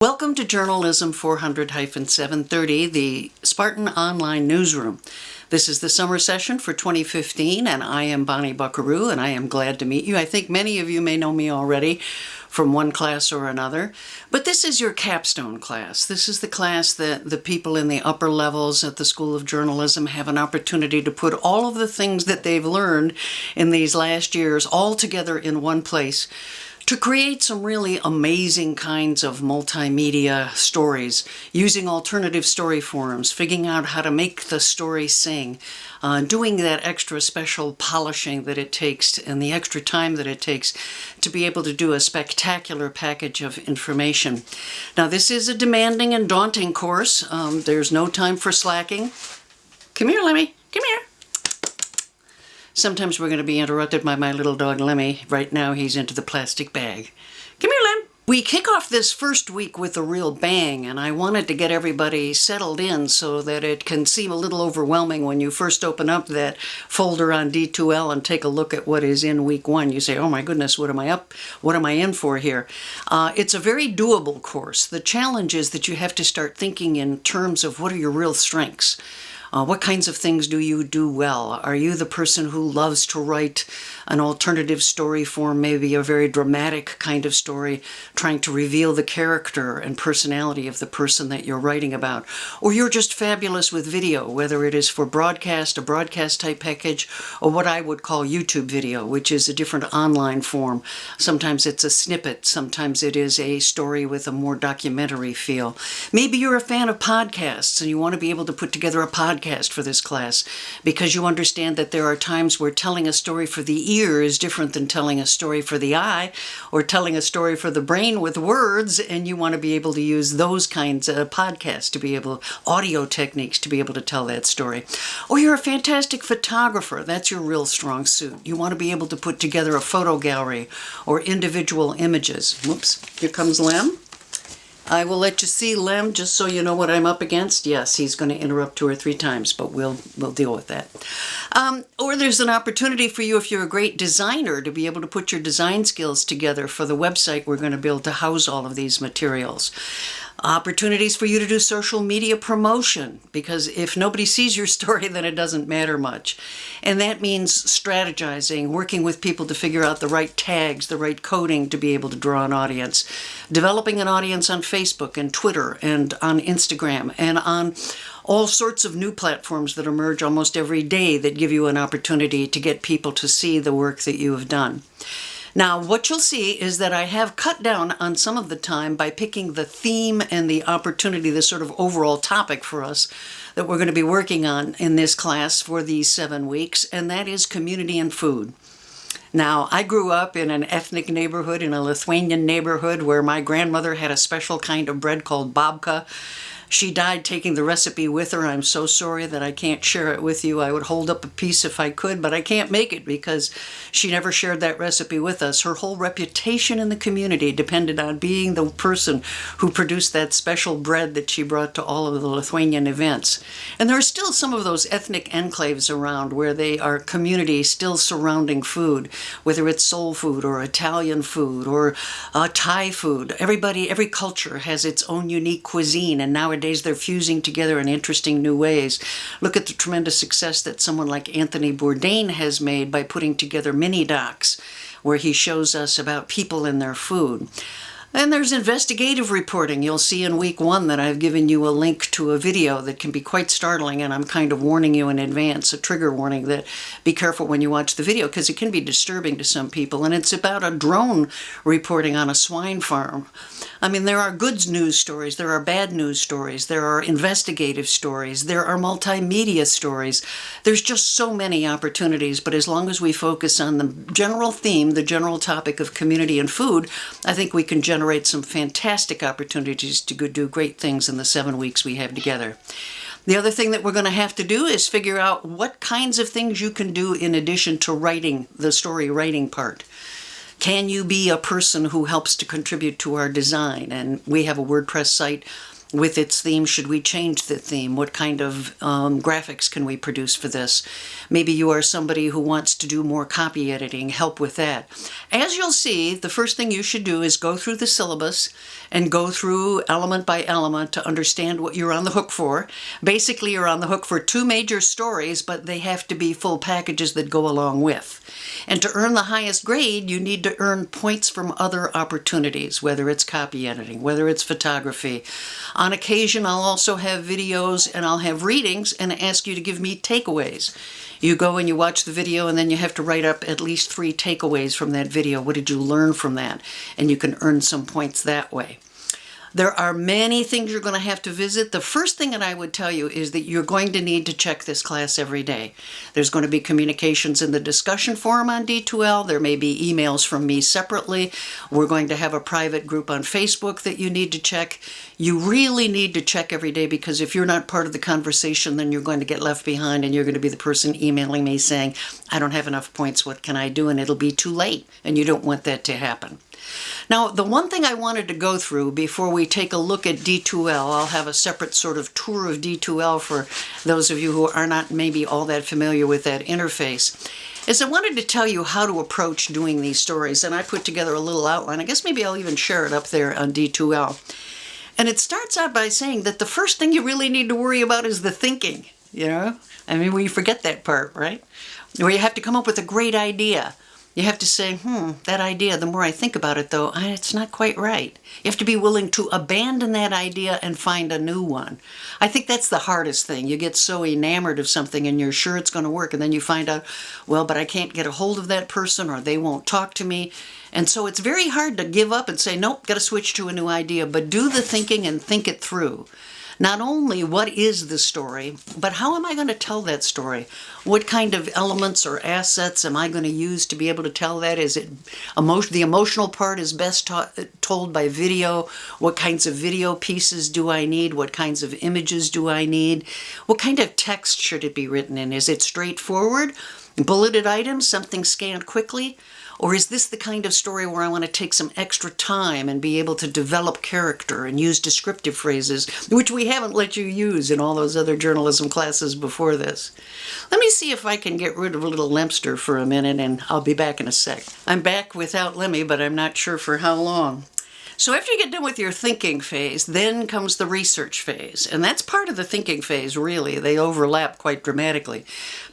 Welcome to Journalism 400-730, the Spartan online newsroom. This is the summer session for 2015, and I am Bonnie Bucqueroux, and I am glad to meet you. I think many of you may know me already from one class or another, but this is your capstone class. This is the class that the people in the upper levels at the School of Journalism have an opportunity to put all of the things that they've learned in these last years all together in one place to create some really amazing kinds of multimedia stories, using alternative story forms, figuring out how to make the story sing, doing that extra special polishing that it takes and the extra time that it takes to be able to do a spectacular package of information. Now, this is a demanding and daunting course. There's no time for slacking. Come here, Lemmy. Come here. Sometimes we're going to be interrupted by my little dog Lemmy. Right now he's into the plastic bag. Come here, Lem. We kick off this first week with a real bang, and I wanted to get everybody settled in so that it can seem a little overwhelming when you first open up that folder on D2L and take a look at what is in week one. You say, oh my goodness, what am I in for here? It's a very doable course. The challenge is that you have to start thinking in terms of what are your real strengths. What kinds of things do you do well? Are you the person who loves to write an alternative story form, maybe a very dramatic kind of story, trying to reveal the character and personality of the person that you're writing about? Or you're just fabulous with video, whether it is for broadcast, a broadcast type package, or what I would call YouTube video, which is a different online form. Sometimes it's a snippet, sometimes it is a story with a more documentary feel. Maybe you're a fan of podcasts and you want to be able to put together a podcast for this class because you understand that there are times where telling a story for the ear is different than telling a story for the eye or telling a story for the brain with words, and you want to be able to use those kinds of podcasts to be able, audio techniques to be able to tell that story. Or you're a fantastic photographer. That's your real strong suit. You want to be able to put together a photo gallery or individual images. Whoops, here comes Lem. I will let you see Lem just so you know what I'm up against. Yes, he's going to interrupt 2 or 3 times, but we'll deal with that. Or there's an opportunity for you, if you're a great designer, to be able to put your design skills together for the website we're going to be able to house all of these materials. Opportunities for you to do social media promotion, because if nobody sees your story, then it doesn't matter much. And that means strategizing, working with people to figure out the right tags, the right coding to be able to draw an audience, developing an audience on Facebook and Twitter and on Instagram and on all sorts of new platforms that emerge almost every day that give you an opportunity to get people to see the work that you have done. Now, what you'll see is that I have cut down on some of the time by picking the theme and the opportunity, the sort of overall topic for us that we're going to be working on in this class for these 7 weeks, and that is community and food. Now, I grew up in an ethnic neighborhood, in a Lithuanian neighborhood, where my grandmother had a special kind of bread called babka. She died taking the recipe with her. I'm so sorry that I can't share it with you. I would hold up a piece if I could, but I can't make it because she never shared that recipe with us. Her whole reputation in the community depended on being the person who produced that special bread that she brought to all of the Lithuanian events. And there are still some of those ethnic enclaves around where they are communities still surrounding food, whether it's soul food or Italian food or Thai food. Every culture has its own unique cuisine, and nowadays they're fusing together in interesting new ways. Look at the tremendous success that someone like Anthony Bourdain has made by putting together mini docs where he shows us about people and their food. And there's investigative reporting. You'll see in week 1 that I've given you a link to a video that can be quite startling, and I'm kind of warning you in advance, a trigger warning, that be careful when you watch the video because it can be disturbing to some people. And it's about a drone reporting on a swine farm. I mean, there are good news stories, there are bad news stories, there are investigative stories, there are multimedia stories. There's just so many opportunities, but as long as we focus on the general theme, the general topic of community and food, I think we can generate some fantastic opportunities to do great things in the 7 weeks we have together. The other thing that we're going to have to do is figure out what kinds of things you can do in addition to writing, the story writing part. Can you be a person who helps to contribute to our design? And we have a WordPress site with its theme? Should we change the theme? What kind of graphics can we produce for this? Maybe you are somebody who wants to do more copy editing, help with that. As you'll see, the first thing you should do is go through the syllabus and go through element by element to understand what you're on the hook for. Basically, you're on the hook for 2 major stories, but they have to be full packages that go along with. And to earn the highest grade, you need to earn points from other opportunities, whether it's copy editing, whether it's photography. On occasion, I'll also have videos and I'll have readings and ask you to give me takeaways. You go and you watch the video and then you have to write up at least 3 takeaways from that video. What did you learn from that? And you can earn some points that way. There are many things you're going to have to visit. The first thing that I would tell you is that you're going to need to check this class every day. There's going to be communications in the discussion forum on D2L. There may be emails from me separately. We're going to have a private group on Facebook that you need to check. You really need to check every day, because if you're not part of the conversation, then you're going to get left behind and you're going to be the person emailing me saying, I don't have enough points, what can I do? And it'll be too late, and you don't want that to happen. Now, the one thing I wanted to go through before we take a look at D2L, I'll have a separate sort of tour of D2L for those of you who are not maybe all that familiar with that interface, is I wanted to tell you how to approach doing these stories. And I put together a little outline. I guess maybe I'll even share it up there on D2L. And it starts out by saying that the first thing you really need to worry about is the thinking, you know? I mean, we forget that part, right? Where you have to come up with a great idea. You have to say, that idea, the more I think about it, though, it's not quite right. You have to be willing to abandon that idea and find a new one. I think that's the hardest thing. You get so enamored of something and you're sure it's going to work, and then you find out, well, but I can't get a hold of that person, or they won't talk to me. And so it's very hard to give up and say, nope, got to switch to a new idea, but do the thinking and think it through. Not only what is the story, but how am I going to tell that story? What kind of elements or assets am I going to use to be able to tell that? Is it the emotional part is best told by video? What kinds of video pieces do I need? What kinds of images do I need? What kind of text should it be written in? Is it straightforward, bulleted items, something scanned quickly? Or is this the kind of story where I want to take some extra time and be able to develop character and use descriptive phrases, which we haven't let you use in all those other journalism classes before this? Let me see if I can get rid of a little Lemster for a minute, and I'll be back in a sec. I'm back without Lemmy, but I'm not sure for how long. So after you get done with your thinking phase, then comes the research phase. And that's part of the thinking phase, really. They overlap quite dramatically.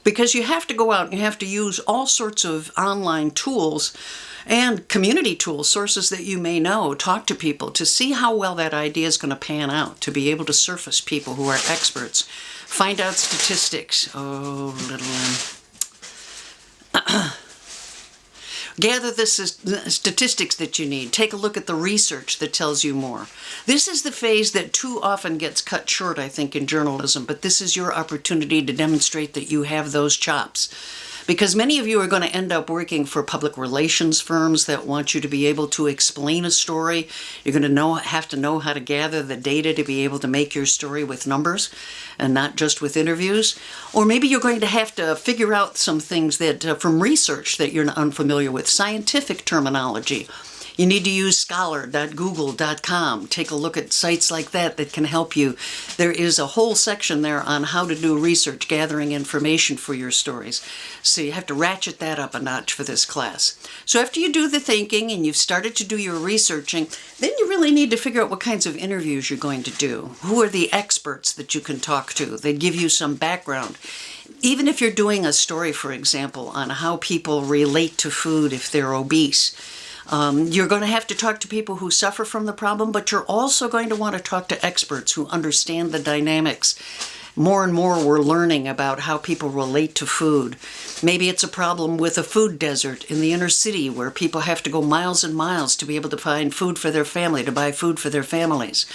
Because you have to go out and you have to use all sorts of online tools and community tools, sources that you may know, talk to people to see how well that idea is going to pan out, to be able to surface people who are experts, find out statistics. Oh, little Gather the statistics that you need. Take a look at the research that tells you more. This is the phase that too often gets cut short, I think, in journalism, but this is your opportunity to demonstrate that you have those chops. Because many of you are going to end up working for public relations firms that want you to be able to explain a story. You're going to have to know how to gather the data to be able to make your story with numbers and not just with interviews. Or maybe you're going to have to figure out some things that from research that you're unfamiliar with, scientific terminology. You need to use scholar.google.com. Take a look at sites like that that can help you. There is a whole section there on how to do research, gathering information for your stories. So you have to ratchet that up a notch for this class. So after you do the thinking and you've started to do your researching, then you really need to figure out what kinds of interviews you're going to do. Who are the experts that you can talk to? They give you some background. Even if you're doing a story, for example, on how people relate to food if they're obese, you're going to have to talk to people who suffer from the problem, but you're also going to want to talk to experts who understand the dynamics. More and more we're learning about how people relate to food. Maybe it's a problem with a food desert in the inner city where people have to go miles and miles to be able to find food for their family, to buy food for their families.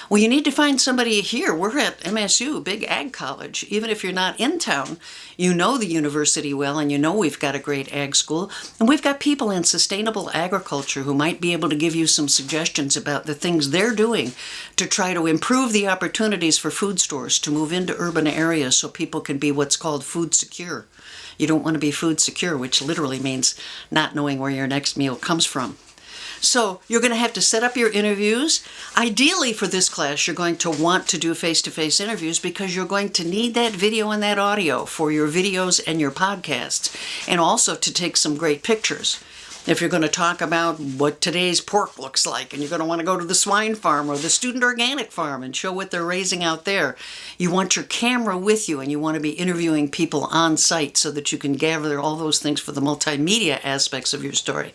Well, you need to find somebody here. We're at MSU, big ag college. Even if you're not in town, you know the university well, and you know we've got a great ag school. And we've got people in sustainable agriculture who might be able to give you some suggestions about the things they're doing to try to improve the opportunities for food stores to move into urban areas so people can be what's called food secure. You don't want to be food secure, which literally means not knowing where your next meal comes from. So you're going to have to set up your interviews. Ideally for this class, you're going to want to do face-to-face interviews because you're going to need that video and that audio for your videos and your podcasts, and also to take some great pictures. If you're going to talk about what today's pork looks like, and you're going to want to go to the swine farm or the student organic farm and show what they're raising out there, you want your camera with you, and you want to be interviewing people on site so that you can gather all those things for the multimedia aspects of your story.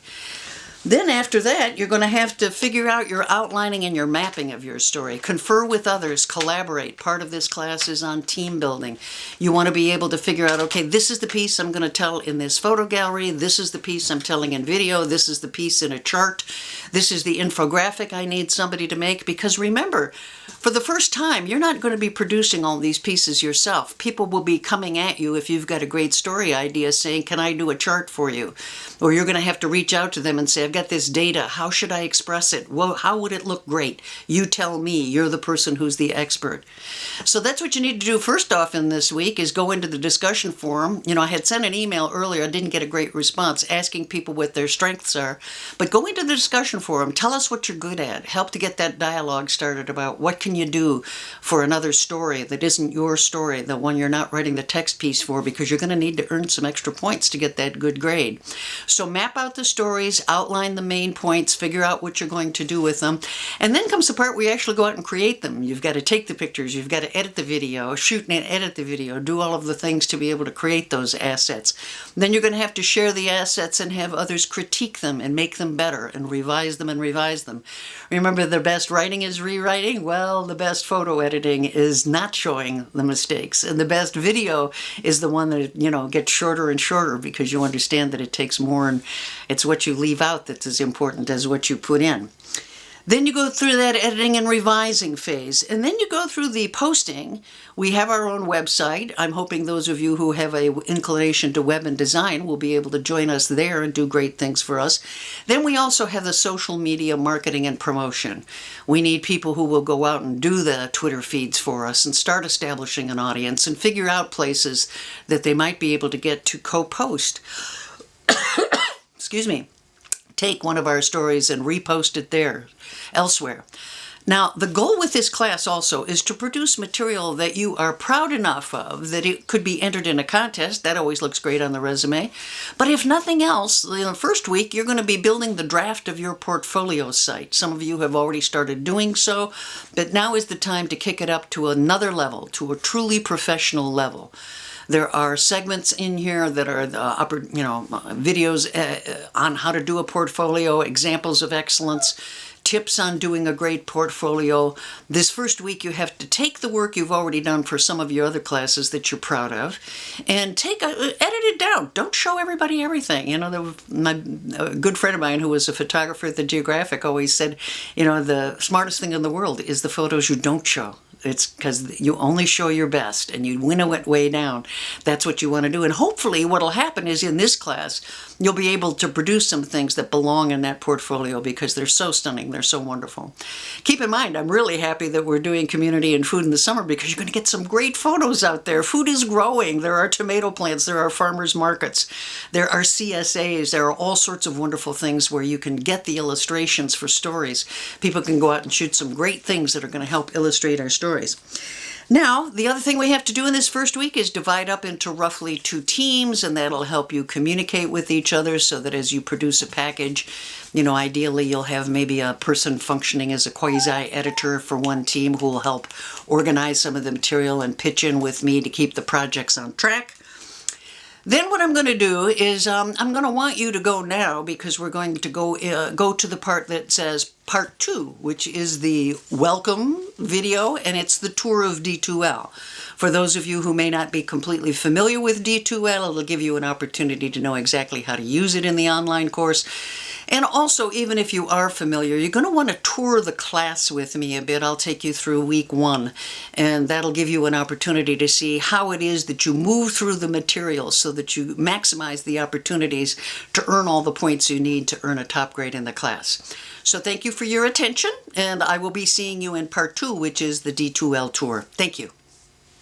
Then after that, you're going to have to figure out your outlining and your mapping of your story. Confer with others, collaborate. Part of this class is on team building. You want to be able to figure out, okay, this is the piece I'm going to tell in this photo gallery. This is the piece I'm telling in video. This is the piece in a chart. This is the infographic I need somebody to make. Because remember, for the first time, you're not going to be producing all these pieces yourself. People will be coming at you if you've got a great story idea saying, can I do a chart for you? Or you're going to have to reach out to them and say, I've got this data. How should I express it? Well, how would it look great? You tell me. You're the person who's the expert. So that's what you need to do first off in this week is go into the discussion forum. You know, I had sent an email earlier. I didn't get a great response asking people what their strengths are. But go into the discussion forum. Tell us what you're good at. Help to get that dialogue started about what can you do for another story that isn't your story, the one you're not writing the text piece for, because you're going to need to earn some extra points to get that good grade. So map out the stories, outline the main points, figure out what you're going to do with them, and then comes the part where you actually go out and create them. You've got to take the pictures, you've got to edit the video, shoot and edit the video, do all of the things to be able to create those assets. Then you're going to have to share the assets and have others critique them and make them better and revise them and revise them. Remember, the best writing is rewriting. Well, the best photo editing is not showing the mistakes, and the best video is the one that, you know, gets shorter and shorter because you understand that it takes more, and it's what you leave out that's as important as what you put in. Then you go through that editing and revising phase, and then you go through the posting. We have our own website. I'm hoping those of you who have an inclination to web and design will be able to join us there and do great things for us. Then we also have the social media marketing and promotion. We need people who will go out and do the Twitter feeds for us and start establishing an audience and figure out places that they might be able to get to co-post. Excuse me. Take one of our stories and repost it there, elsewhere. Now, the goal with this class also is to produce material that you are proud enough of that it could be entered in a contest. That always looks great on the resume. But if nothing else, in the first week, you're going to be building the draft of your portfolio site. Some of you have already started doing so, but now is the time to kick it up to another level, to a truly professional level. There are segments in here that are videos on how to do a portfolio, examples of excellence, tips on doing a great portfolio. This first week you have to take the work you've already done for some of your other classes that you're proud of and edit it down. Don't show everybody everything. You know, a good friend of mine who was a photographer at the Geographic always said, you know, the smartest thing in the world is the photos you don't show. It's because you only show your best and you winnow it way down. That's what you want to do. And hopefully what will happen is in this class, you'll be able to produce some things that belong in that portfolio because they're so stunning. They're so wonderful. Keep in mind, I'm really happy that we're doing community and food in the summer because you're going to get some great photos out there. Food is growing. There are tomato plants. There are farmers markets. There are CSAs. There are all sorts of wonderful things where you can get the illustrations for stories. People can go out and shoot some great things that are going to help illustrate our stories. Now, the other thing we have to do in this first week is divide up into roughly 2 teams, and that'll help you communicate with each other so that as you produce a package, you know, ideally you'll have maybe a person functioning as a quasi-editor for one team who will help organize some of the material and pitch in with me to keep the projects on track. Then what I'm going to do is I'm going to want you to go now because we're going to go to the part that says Part 2, which is the welcome video, and it's the tour of D2L. For those of you who may not be completely familiar with D2L, it'll give you an opportunity to know exactly how to use it in the online course. And also, even if you are familiar, you're going to want to tour the class with me a bit. I'll take you through week 1, and that'll give you an opportunity to see how it is that you move through the material so that you maximize the opportunities to earn all the points you need to earn a top grade in the class. So thank you for your attention, and I will be seeing you in Part 2, which is the D2L tour. Thank you.